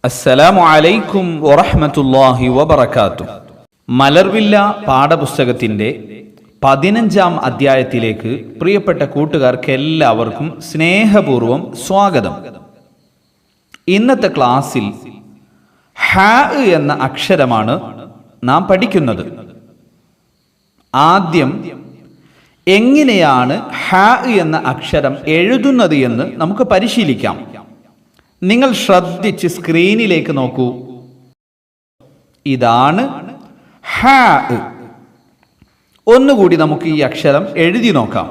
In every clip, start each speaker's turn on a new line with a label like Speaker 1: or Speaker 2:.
Speaker 1: അസ്സലാമു അലൈക്കും വറഹ്മത്തുള്ളാഹി വബറകാതുഹു. മലർവില്ല പാഠപുസ്തകത്തിന്റെ 15-ാം അധ്യായത്തിലേക്ക് പ്രിയപ്പെട്ട കൂട്ടുകാർക്ക് എല്ലാവർക്കും സ്നേഹപൂർവം സ്വാഗതം. ഇന്നത്തെ ക്ലാസ്സിൽ ഹാ എന്ന അക്ഷരമാണ് നാം പഠിക്കുന്നത്. ആദ്യം എങ്ങനെയാണ് ഹാ എന്ന അക്ഷരം എഴുതുന്നത് എന്ന് നമുക്ക് പരിശീലിക്കാം. നിങ്ങൾ ശ്രദ്ധിച്ച് സ്ക്രീനിലേക്ക് നോക്കൂ. ഇതാണ് ഹാ. ഒന്നുകൂടി നമുക്ക് ഈ അക്ഷരം എഴുതി നോക്കാം.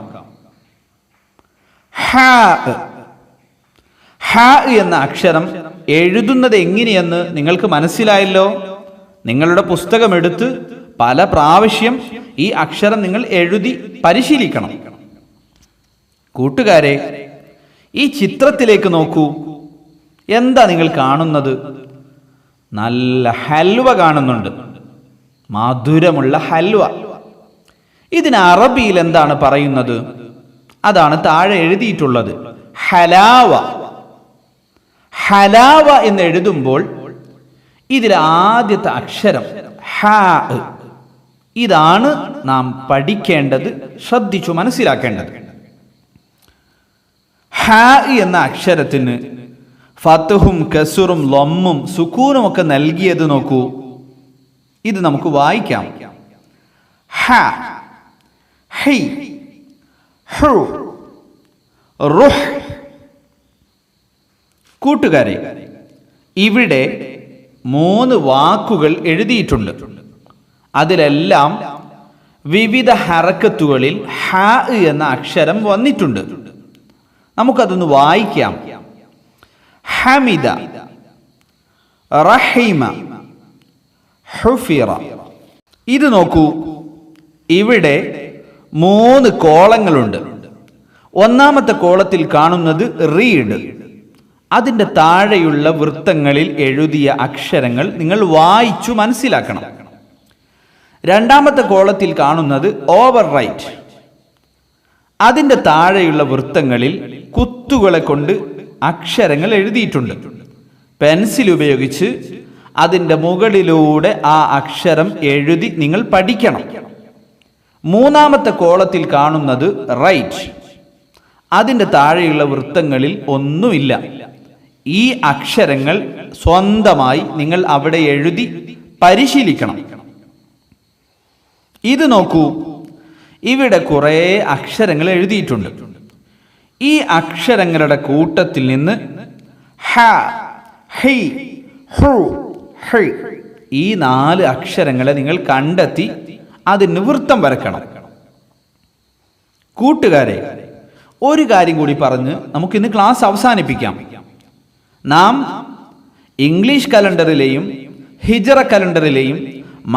Speaker 1: ഹാ. ഹാ എന്ന അക്ഷരം എഴുതുന്നത് എങ്ങനെയെന്ന് നിങ്ങൾക്ക് മനസ്സിലായല്ലോ. നിങ്ങളുടെ പുസ്തകം എടുത്ത് പല പ്രാവശ്യം ഈ അക്ഷരം നിങ്ങൾ എഴുതി പരിശീലിക്കണം. കൂട്ടുകാരെ, ഈ ചിത്രത്തിലേക്ക് നോക്കൂ. എന്താ നിങ്ങൾ കാണുന്നത്? നല്ല ഹൽവ കാണുന്നുണ്ട്, മധുരമുള്ള ഹൽവ. ഇതിന് അറബിയിൽ എന്താണ് പറയുന്നത്? അതാണ് താഴെ എഴുതിയിട്ടുള്ളത്, ഹലാവ. ഹലാവ എന്ന് എഴുതുമ്പോൾ ഇതിൽ ആദ്യത്തെ അക്ഷരം ഹാ. ഇതാണ് നാം പഠിക്കേണ്ടത്, ശ്രദ്ധിച്ചു മനസ്സിലാക്കേണ്ടത്. ഹാ എന്ന അക്ഷരത്തിന് ഫത്ഹും കസുറും ലമ്മും സുക്കൂനും ഒക്കെ നൽകിയത് നോക്കൂ. ഇത് നമുക്ക് വായിക്കാം. ഹ, ഹി, ഹു, റുഹ്. കൂട്ടുകാരെ, ഇവിടെ 3 വാക്കുകൾ എഴുതിയിട്ടുണ്ട്. അതിലെല്ലാം വിവിധ ഹറക്കത്തുകളിൽ ഹ എന്ന അക്ഷരം വന്നിട്ടുണ്ട്. നമുക്കതൊന്ന് വായിക്കാം. ഹമിദ, റഹിമ, ഹുഫിറ. ഇത് നോക്കൂ, ഇവിടെ 3 കോളങ്ങളുണ്ട്. ഒന്നാമത്തെ കോളത്തിൽ കാണുന്നത് റീഡ്. അതിൻ്റെ താഴെയുള്ള വൃത്തങ്ങളിൽ എഴുതിയ അക്ഷരങ്ങൾ നിങ്ങൾ വായിച്ചു മനസ്സിലാക്കണം. രണ്ടാമത്തെ കോളത്തിൽ കാണുന്നത് ഓവർ റൈറ്റ്. അതിൻ്റെ താഴെയുള്ള വൃത്തങ്ങളിൽ കുത്തുകളെ കൊണ്ട് അക്ഷരങ്ങൾ എഴുതിയിട്ടുണ്ട്. പെൻസിൽ ഉപയോഗിച്ച് അതിൻ്റെ മുകളിലൂടെ ആ അക്ഷരം എഴുതി നിങ്ങൾ പഠിക്കണം. മൂന്നാമത്തെ കോളത്തിൽ കാണുന്നത് റൈറ്റ്. അതിൻ്റെ താഴെയുള്ള വൃത്തങ്ങളിൽ ഒന്നുമില്ല. ഈ അക്ഷരങ്ങൾ സ്വന്തമായി നിങ്ങൾ അവിടെ എഴുതി പരിശീലിക്കണം. ഇത് നോക്കൂ, ഇവിടെ കുറേ അക്ഷരങ്ങൾ എഴുതിയിട്ടുണ്ട്. ഈ അക്ഷരങ്ങളുടെ കൂട്ടത്തിൽ നിന്ന് ഹ, ഹി, ഹു, ഹി, ഈ 4 അക്ഷരങ്ങളെ നിങ്ങൾ കണ്ടെത്തി അതിന് വൃത്തം വരക്കണം. കൂട്ടുകാരെ, ഒരു കാര്യം കൂടി പറഞ്ഞ് നമുക്കിന്ന് ക്ലാസ് അവസാനിപ്പിക്കാം. നാം ഇംഗ്ലീഷ് കലണ്ടറിലെയും ഹിജറ കലണ്ടറിലെയും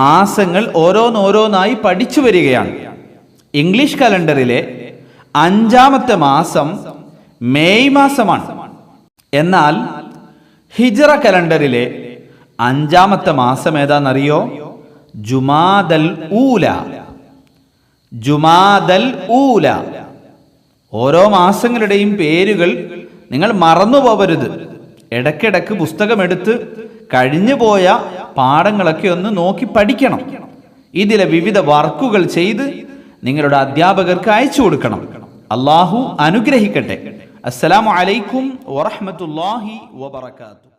Speaker 1: മാസങ്ങൾ ഓരോന്നോരോന്നായി പഠിച്ചു വരികയാണ്. ഇംഗ്ലീഷ് കലണ്ടറിലെ 5-ാമത്തെ മാസം മെയ് മാസമാണ്. എന്നാൽ ഹിജറ കലണ്ടറിലെ 5-ാമത്തെ മാസം ഏതാണെന്നറിയോ? ജുമാദൽ ഊല. ജുമാദൽ ഊല. ഓരോ മാസങ്ങളുടെയും പേരുകൾ നിങ്ങൾ മറന്നു പോവരുത്. ഇടയ്ക്കിടയ്ക്ക് പുസ്തകമെടുത്ത് കഴിഞ്ഞു പോയ പാഠങ്ങളൊക്കെ ഒന്ന് നോക്കി പഠിക്കണം. ഇതിലെ വിവിധ വർക്കുകൾ ചെയ്ത് നിങ്ങളുടെ അധ്യാപകർക്ക് അയച്ചു കൊടുക്കണം. അല്ലാഹു അനുഗ്രഹിക്കട്ടെ. അസ്സലാമു അലൈക്കും വറഹ്മത്തുള്ളാഹി വബറകാതുഹു.